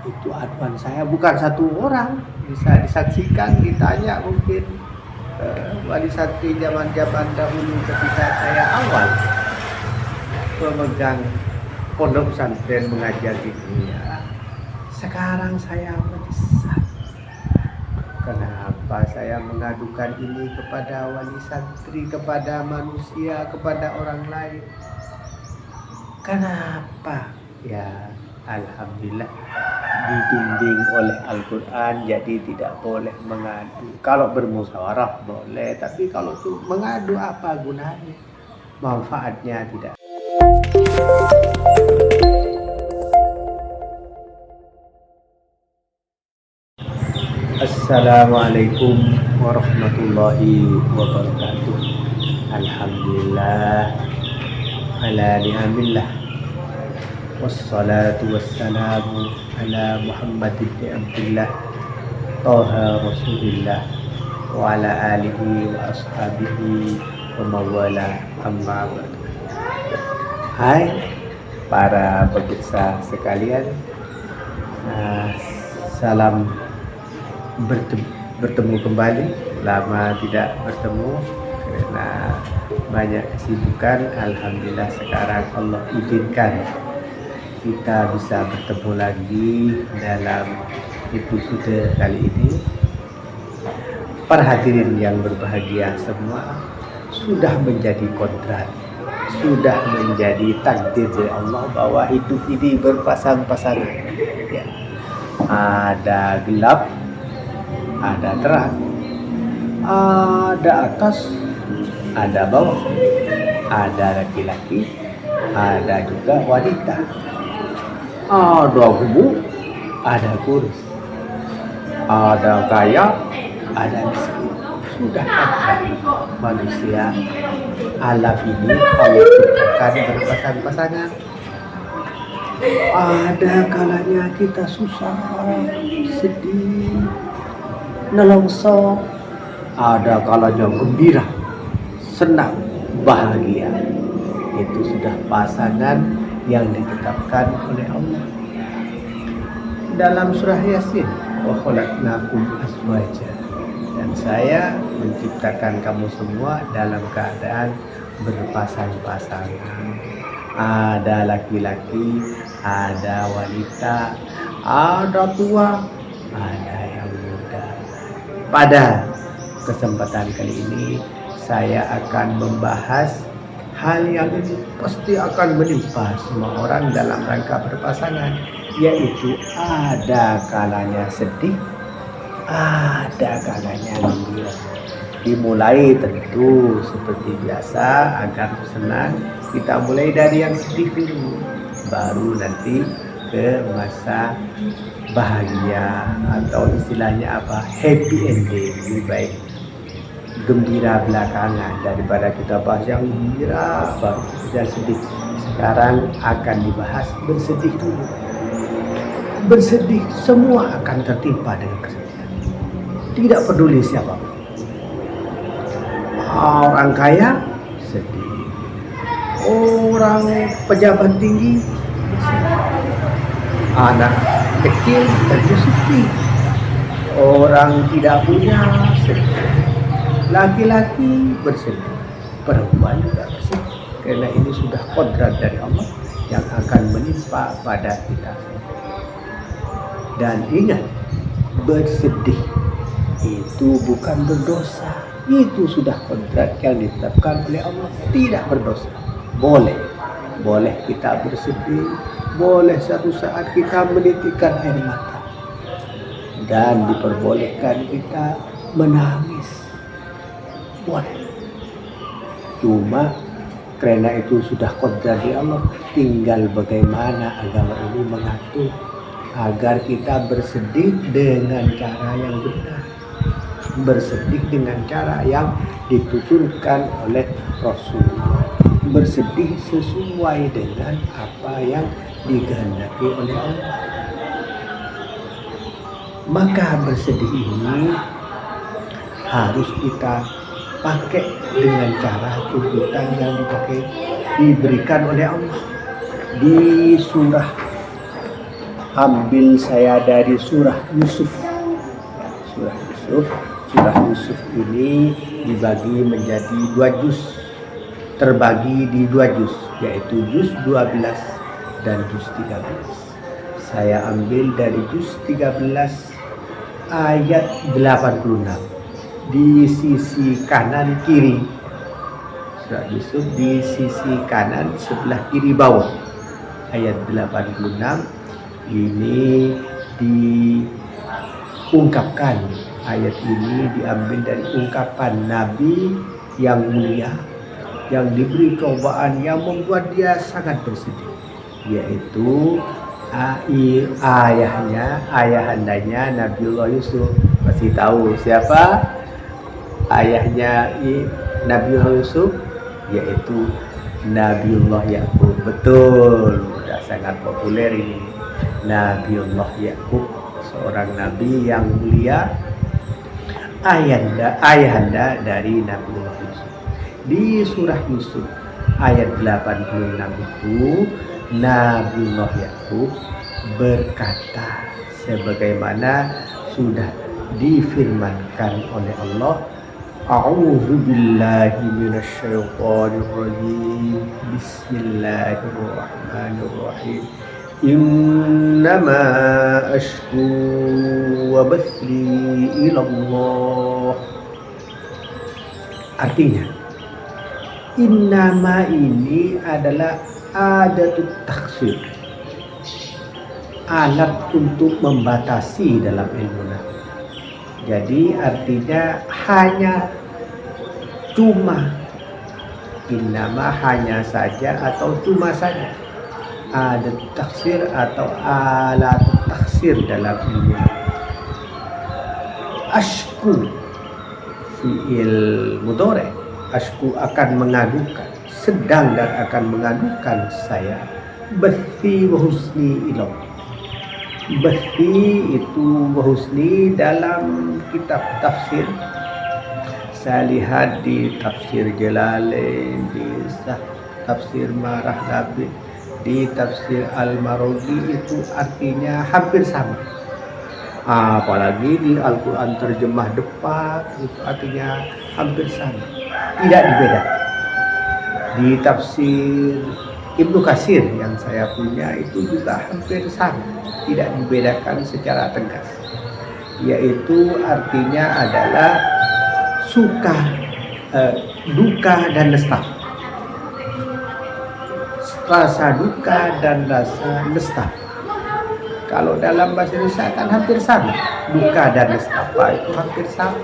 Itu aduan saya bukan satu orang, bisa disaksikan, ditanya mungkin wali santri zaman-zaman dahulu ketika saya awal memegang pondok pesantren mengajar di dunia. Sekarang saya menyesal. Kenapa saya mengadukan ini kepada wali santri, kepada manusia, kepada orang lain? Kenapa? Ya, alhamdulillah dibimbing oleh Al-Quran, jadi tidak boleh mengadu. Kalau bermusyawarah boleh, tapi kalau mengadu apa gunanya? Manfaatnya tidak. Assalamualaikum warahmatullahi wabarakatuh. Alhamdulillah ala ni'amillah, wassalatu wassalamu ala Muhammad ibn Abdullah Taha Rasulillah wa ala alihi wa ashabihi wa mawala, amma ba'du. Hai para pemirsa sekalian, salam bertemu kembali. Lama tidak bertemu karena banyak kesibukan. Alhamdulillah sekarang Allah izinkan kita bisa bertemu lagi dalam episode kali ini. Para hadirin yang berbahagia semua, sudah menjadi kodrat, sudah menjadi takdir dari Allah bahwa hidup ini berpasang-pasangan ya. Ada gelap, ada terang, ada atas, ada bawah, ada laki-laki, ada juga wanita, ada gemuk, ada kurus, ada kaya, ada miskin. Sudah ada manusia alam ini Allah ciptakan berpasang-pasangan. Ada kalanya kita susah, sedih, nelongso, ada kalanya gembira, senang, bahagia. Itu sudah pasangan yang ditetapkan oleh Allah dalam surah Yasin, wa khalaqnakum azwaja, dan saya menciptakan kamu semua dalam keadaan berpasang-pasangan. Ada laki-laki, ada wanita, ada tua, ada yang muda. Pada kesempatan kali ini saya akan membahas hal yang pasti akan menimpa semua orang dalam rangka berpasangan, yaitu ada kalanya sedih, ada kalanya gembira. Dimulai tentu seperti biasa, agar senang kita mulai dari yang sedih dulu, baru nanti ke masa bahagia, atau istilahnya apa, happy ending. Lebih baik gembira belakangan daripada kita bahas yang gembira baru yang sedih. Sekarang akan dibahas bersedih dulu. Bersedih, semua akan tertimpa dengan kesedihan, tidak peduli siapapun. Orang kaya sedih, orang pejabat tinggi sedih, anak kecil sedih, orang tidak punya sedih, laki-laki bersedih, perempuan juga bersedih, karena ini sudah kodrat dari Allah yang akan menimpa pada kita. Dan ingat, bersedih itu bukan berdosa, itu sudah kodrat yang ditetapkan oleh Allah, tidak berdosa. Boleh kita bersedih, boleh satu saat kita menitikkan air mata, dan diperbolehkan kita menangis, boleh. Cuma karena itu sudah kodrat dari Allah, tinggal bagaimana agama ini mengatur agar kita bersedih dengan cara yang benar, bersedih dengan cara yang dituturkan oleh Rasulullah, bersedih sesuai dengan apa yang dikehendaki oleh Allah. Maka bersedih ini harus kita pakai dengan cara tuntutan yang diberikan oleh Allah di surah ambil saya dari surah Yusuf. Surah Yusuf, surah Yusuf ini dibagi menjadi 2 juz, terbagi di 2 juz, yaitu juz 12 dan juz 13. Saya ambil dari juz 13 ayat 86 di sisi kanan kiri. Surah Yusuf di sisi kanan sebelah kiri bawah. Ayat 86 ini diungkapkan. Ayat ini diambil dari ungkapan Nabi yang mulia yang diberi cobaan yang membuat dia sangat bersedih, yaitu ayahandanya Nabiullah Yusuf. Masih tahu siapa ayahnya Nabiullah Yusuf? Yaitu Nabiullah Yakub. Betul, sudah sangat populer ini. Nabiullah Yakub, seorang nabi yang mulia, ayahanda dari Nabiullah Yusuf. Di surah Yusuf ayat 86 itu Nabiullah Yakub berkata sebagaimana sudah difirmankan oleh Allah, A'udzu billahi minasyaitonir rajim. Bismillahirrahmanirrahim. Innama ashku wa bathi ilallah. Artinya, innama ini adalah adatut taksir, alat untuk membatasi dalam ilmu nahu. Jadi artinya hanya, cuma, innama hanya saja atau cuma saja, ada taksir atau alat taksir dalam ilmu. Ashku fi'il mudhari, ashku akan mengadukan, sedang dan akan mengadukan saya, bathi wa husni ilallah. Bathi itu wahusni dalam kitab tafsir. Saya lihat di tafsir Jalalain, di tafsir Marah Nabi, di tafsir Al-Marudi itu artinya hampir sama. Apalagi di Al-Quran terjemah depan itu artinya hampir sama, tidak dibedakan. Di tafsir Ibnu Katsir yang saya punya itu juga hampir sama, tidak dibedakan secara tegas, yaitu artinya adalah suka, duka dan nestapa, rasa duka dan rasa nestapa. Kalau dalam bahasa Indonesia kan hampir sama, duka dan nestapa itu hampir sama,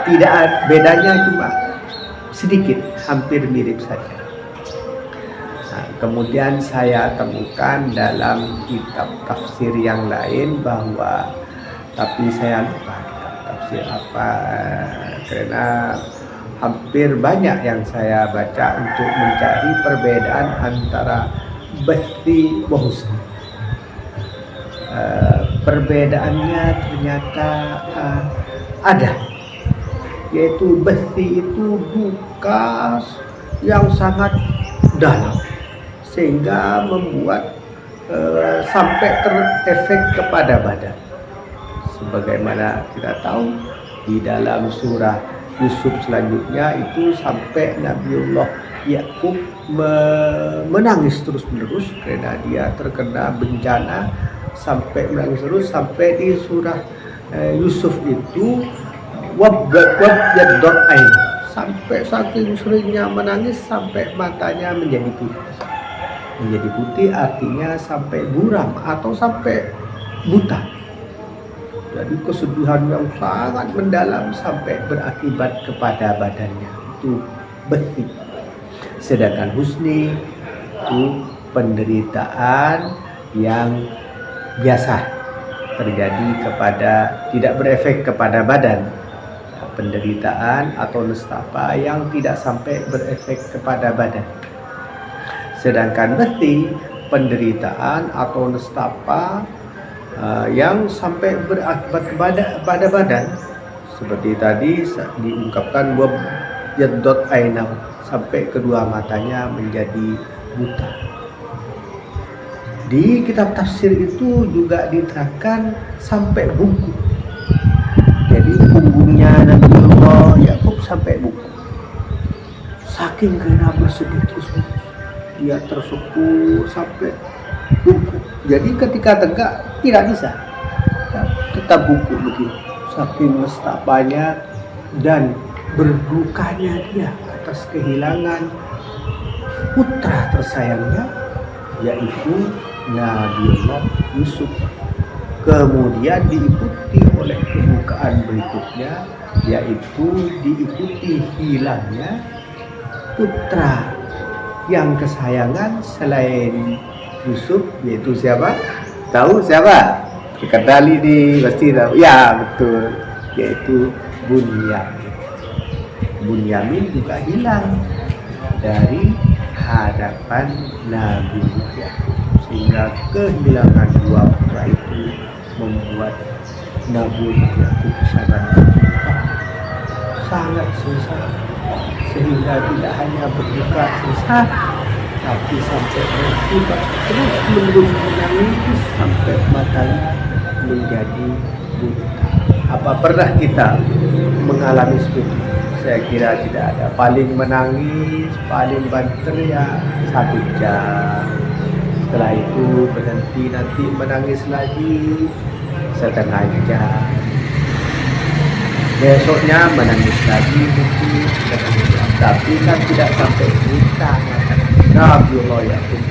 tidak bedanya, cuma sedikit, hampir mirip saja. Kemudian saya temukan dalam kitab tafsir yang lain bahwa, tapi saya lupa kitab tafsir apa, karena hampir banyak yang saya baca untuk mencari perbedaan antara bathi wa husni. Perbedaannya ternyata ada, yaitu bathi itu duka yang sangat dalam, sehingga membuat sampai terefek kepada badan. Sebagaimana kita tahu di dalam surah Yusuf selanjutnya itu sampai Nabiullah Yakub menangis terus-menerus karena dia terkena bencana, sampai menangis terus sampai di surah Yusuf itu wabyaddat ain, sampai saking seringnya menangis sampai matanya menjadi putih. Menjadi putih artinya sampai buram atau sampai buta. Jadi kesedihan yang sangat mendalam sampai berakibat kepada badannya, itu bathi. Sedangkan husni itu penderitaan yang biasa terjadi kepada, tidak berefek kepada badan. Penderitaan atau nestapa yang tidak sampai berefek kepada badan. Sedangkan bathi, penderitaan atau nestapa yang sampai berakibat kepada badan, seperti tadi diungkapkan wabyaddat ainahu, sampai kedua matanya menjadi buta. Di kitab tafsir itu juga diterangkan sampai buku. Jadi punggungnya Nabiullah Yakub sampai buku. Saking kena bersedih terus dia tersungkur sampai buku. Jadi ketika tegak tidak bisa, tetap buku begitu. Saking nestapanya dan berdukanya dia atas kehilangan putra tersayangnya, yaitu Nabiullah Yusuf. Kemudian diikuti oleh kebukaan berikutnya, yaitu diikuti hilangnya putra yang kesayangan selain Yusuf, yaitu siapa? Tahu siapa? Terkenali di pasti tahu. Ya betul, yaitu Bunyamin. Bunyamin juga hilang dari hadapan Nabi Yakub, sehingga kehilangan dua putra itu membuat Nabi Yakub sangat susah, sehingga tidak hanya berduka susah, tapi sampai berduka terus menerus menangis sampai matanya menjadi buta. Apa pernah kita mengalami seperti itu? Saya kira tidak ada. Paling menangis, paling banter ya 1 jam. Setelah itu berhenti, nanti menangis lagi setengah jam. Besoknya menangis lagi mungkin setengah jam. Tapi kan tidak sampai buta. Nabiullah Yakub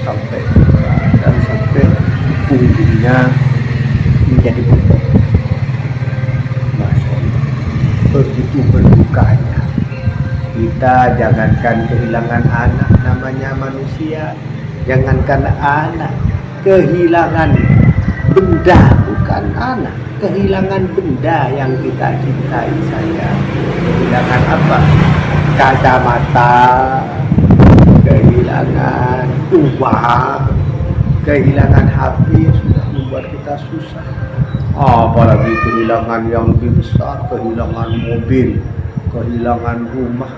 sampai buta dan sampai punggungnya menjadi buta. Begitu berdukanya. Kita jangankan kehilangan anak, namanya manusia, jangankan anak, kehilangan benda, bukan anak, kehilangan benda yang kita cintai saja. Kehilangan apa? Kacamata, kehilangan uang, kehilangan HP sudah membuat kita susah. Apalagi kehilangan yang lebih besar, kehilangan mobil, kehilangan rumah,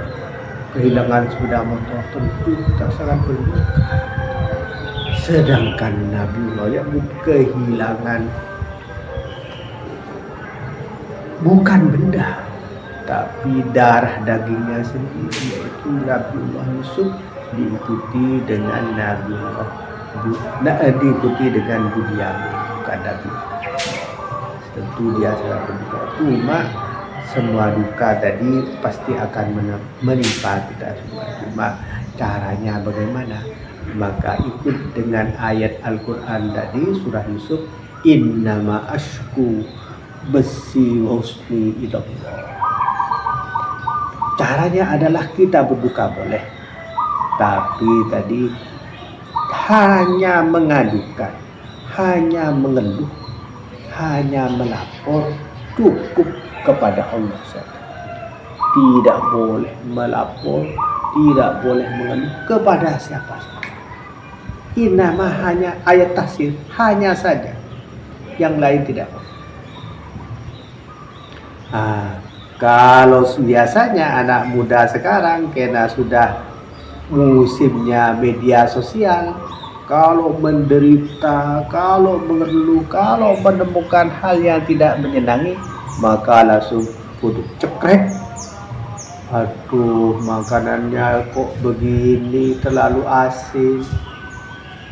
kehilangan sepeda motor, tentu kita sangat berduka. Sedangkan Nabiullah Yakub kehilangan bukan benda, tapi darah dagingnya sendiri, yaitu Nabiullah Yusuf, diikuti dengan diikuti dengan Bunyamin, bukan Nabi. Tentu dia sangat berduka. Cuma semua duka tadi pasti akan menimpa kita semua. Cuma caranya bagaimana? Maka ikut dengan ayat Al-Quran tadi, surah Yusuf, innama ashku besi wa husni ilallah. Caranya adalah kita berduka boleh, tapi tadi hanya mengadukan, hanya mengeluh, hanya melapor cukup kepada Allah saja. Tidak boleh melapor, tidak boleh mengeluh kepada siapa saja. Inama hanya ayat tafsir, hanya saja, yang lain tidak boleh. Kalau biasanya anak muda sekarang karena sudah musimnya media sosial, kalau menderita, kalau mengeluh, kalau menemukan hal yang tidak menyenangi, maka langsung kudu cekrek. Aduh, makanannya kok begini, terlalu asin.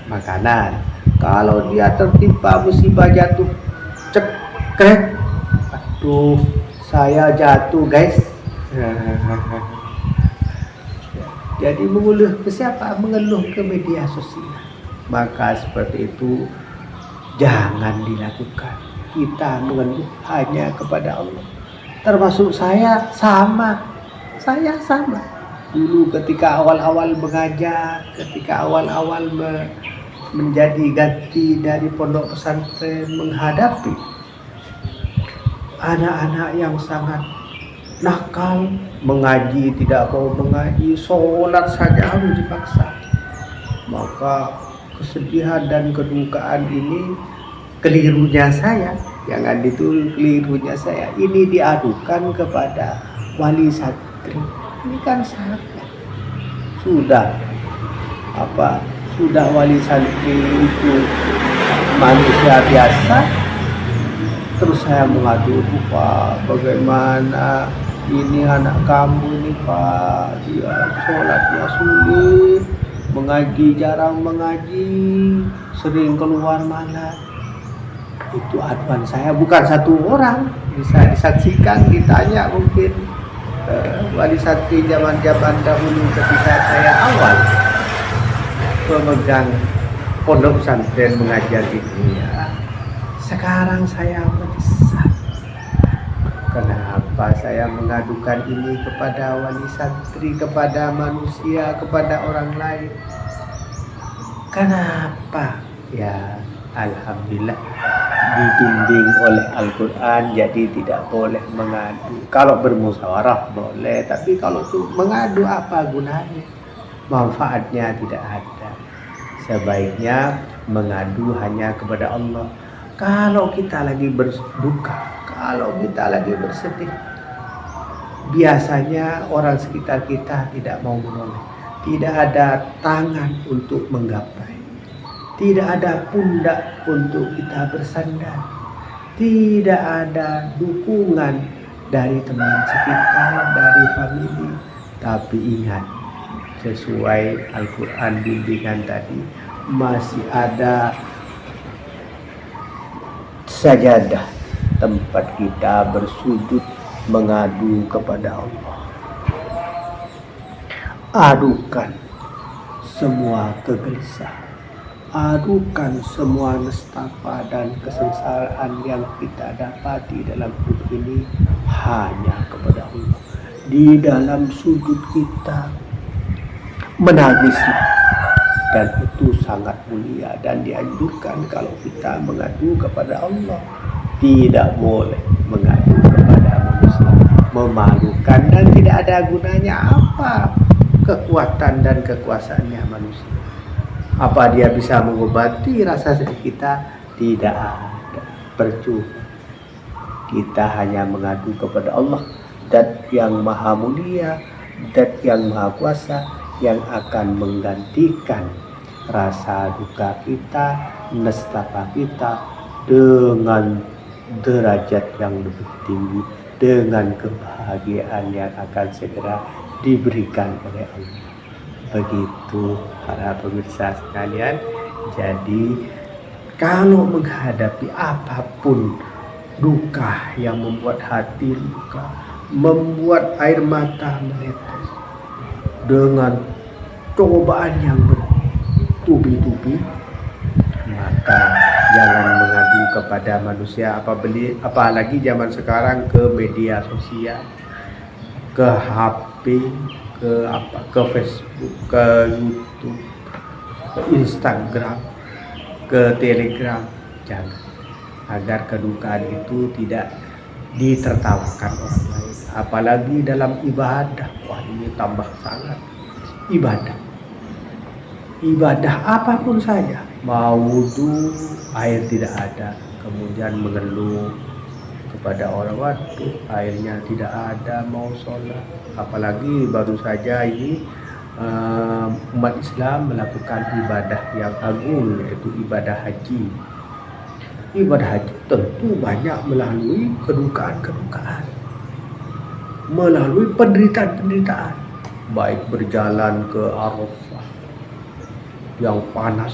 Makanan, kalau dia tertimpa musibah jatuh, cekrek. Aduh, saya jatuh guys. Jadi mengeluh ke siapa? Mengeluh ke media sosial. Maka seperti itu jangan dilakukan. Kita mengeluh hanya kepada Allah. Termasuk saya sama. Dulu ketika awal-awal mengajar, ketika awal-awal menjadi ganti dari pondok pesantren, menghadapi anak-anak yang sangat nakal, mengaji tidak mau mengaji, sholat saja harus dipaksa. Maka kesedihan dan kedukaan ini kelirunya saya, jangan ditulis kelirunya saya, ini diadukan kepada wali santri. Ini kan salah, sudah sudah wali santri itu manusia biasa, terus saya mengadu, Pak, bagaimana ini anak kamu ini Pak, dia sholatnya sulit, mengaji jarang mengaji, sering keluar malam. Itu aduan saya, bukan satu orang, bisa disaksikan, ditanya mungkin wali santri zaman-zaman dahulu ketika saya awal pemegang pondok pesantren mengajar ini ya. Sekarang saya menyesal. Kenapa saya mengadukan ini kepada wali santri, kepada manusia, kepada orang lain? Kenapa? Ya, alhamdulillah dibimbing oleh Al-Quran, jadi tidak boleh mengadu. Kalau bermusyawarah boleh, tapi kalau mengadu apa gunanya? Manfaatnya tidak ada. Sebaiknya mengadu hanya kepada Allah. Kalau kita lagi berduka, kalau kita lagi bersedih, biasanya orang sekitar kita tidak mau menolong. Tidak ada tangan untuk menggapai. Tidak ada pundak untuk kita bersandar. Tidak ada dukungan dari teman sekitar, dari famili. Tapi ingat, sesuai Al-Quran bimbingan tadi, masih ada sajadah, tempat kita bersujud mengadu kepada Allah. Adukan semua kegelisahan, adukan semua nestapa dan kesengsaraan yang kita dapati dalam hidup ini hanya kepada Allah. Di dalam sujud kita menangislah, dan itu sangat mulia dan dianjurkan kalau kita mengadu kepada Allah. Tidak boleh mengadu kepada manusia, memalukan dan tidak ada gunanya. Apa kekuatan dan kekuasaannya manusia? Apa dia bisa mengobati rasa sedih kita? Tidak ada, percuma. Kita hanya mengadu kepada Allah, Dat yang maha mulia, Dat yang maha kuasa, yang akan menggantikan rasa duka kita, nestapa kita dengan derajat yang lebih tinggi, dengan kebahagiaan yang akan segera diberikan oleh Allah. Begitu para pemirsa sekalian. Jadi kalau menghadapi apapun duka yang membuat hati luka, membuat air mata menetes, dengan cobaan yang bertubi-tubi, maka jangan mengadu kepada manusia, apalagi zaman sekarang ke media sosial, ke HP, ke Facebook, ke YouTube, ke Instagram, ke Telegram. Jangan, agar kedukaan itu tidak ditertawakan orang lain. Apalagi dalam ibadah, wah ini tambah sangat. Ibadah apapun saja, mau wudu air tidak ada, kemudian mengeluh kepada orang, waduh airnya tidak ada, mau sholat. Apalagi baru saja ini umat Islam melakukan ibadah yang agung, yaitu ibadah haji. Ibadah haji tentu banyak melalui kedukaan-kedukaan, melalui penderitaan-penderitaan, baik berjalan ke Arafah yang panas.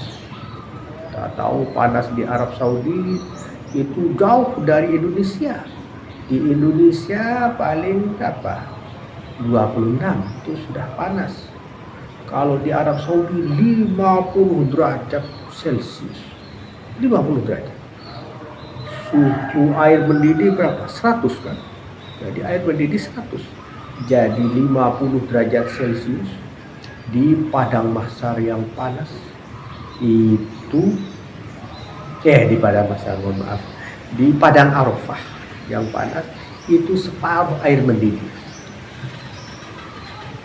Tak tahu panas di Arab Saudi itu jauh dari Indonesia. Di Indonesia paling 26 itu sudah panas. Kalau di Arab Saudi 50 derajat Celcius. 50 derajat. Suhu air mendidih berapa? 100 kan? Jadi air mendidih 100. Jadi 50 derajat Celcius di padang mahsyar yang panas itu, di padang mahsyar, di padang Arafah yang panas itu separuh air mendidih.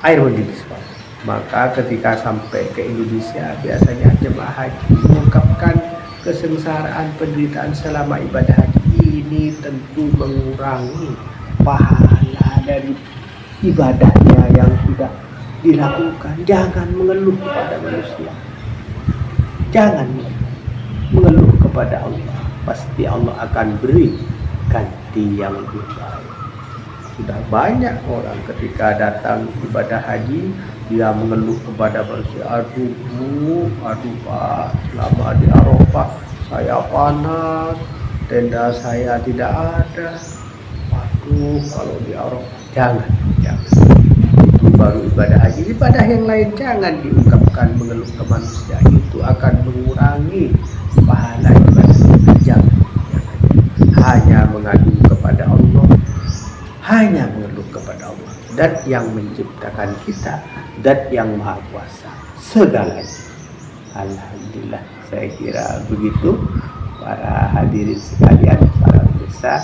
Air mendidih separuh. Maka ketika sampai ke Indonesia, biasanya jemaah haji mengungkapkan kesengsaraan penderitaan selama ibadah haji. Ini tentu mengurangi pahala dari ibadahnya yang sudah dilakukan. Jangan mengeluh kepada manusia. Jangan mengeluh kepada Allah, pasti Allah akan beri ganti yang lebih baik. Sudah banyak orang ketika datang ibadah haji, dia mengeluh kepada manusia, aduh bu, aduh pak, selama di Arafah saya panas, tenda saya tidak ada. Waduh, kalau di Arafah jangan. Itu baru ibadah haji. Ibadah yang lain jangan diungkapkan mengeluh ke manusia, itu akan mengurangi pahala ibadah. Jangan. Hanya mengadu kepada Allah, hanya mengeluh kepada Allah, Dat yang menciptakan kita, Dat yang maha kuasa segalanya. Alhamdulillah, saya kira begitu para hadirin sekalian, para pemirsa.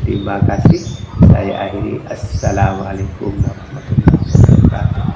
Terima kasih. Saya akhiri. Assalamualaikum warahmatullahi wabarakatuh.